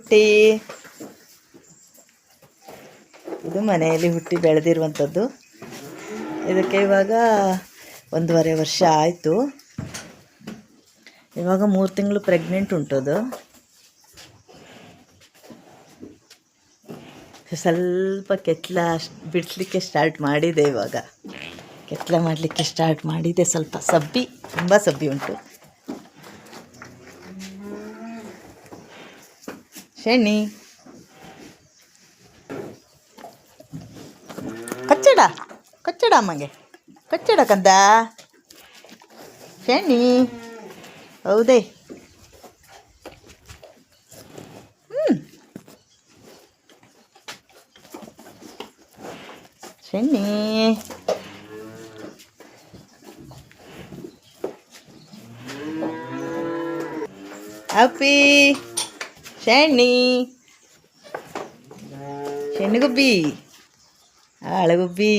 ಪುಟ್ಟಿ. ಇದು ಮನೆಯಲ್ಲಿ ಹುಟ್ಟಿ ಬೆಳೆದಿರುವಂಥದ್ದು. ಇದಕ್ಕೆ ಇವಾಗ 1.5 ವರ್ಷ ಆಯಿತು. ಇವಾಗ 3 ತಿಂಗಳು ಪ್ರೆಗ್ನೆಂಟ್ ಉಂಟದು. ಸ್ವಲ್ಪ ಕೆತ್ತಲ ಬಿಡಿಸ್ಲಿಕ್ಕೆ ಸ್ಟಾರ್ಟ್ ಮಾಡಿದೆ. ಇವಾಗ ಕೆತ್ತಲ ಮಾಡಲಿಕ್ಕೆ ಸ್ಟಾರ್ಟ್ ಮಾಡಿದೆ. ಸ್ವಲ್ಪ ಸಬ್ಬಿ, ತುಂಬ ಸಬ್ಬಿ ಉಂಟು. ಶೆಣ್ಣಿ ಕಚ್ಚಡ ಕಚ್ಚಡ ಅಮ್ಮಗೆ ಕಚ್ಚಡ ಕಂದ. ಶೆಣ್ಣಿ ಹೌದೇ. ಶೆಣ್ಣಿ ಅಪ್ಪಿ. ಶೆಣ್ಣಿ ಶೆಣ್ಣುಗುಬ್ಬಿ, ಆಳಗುಬ್ಬಿ.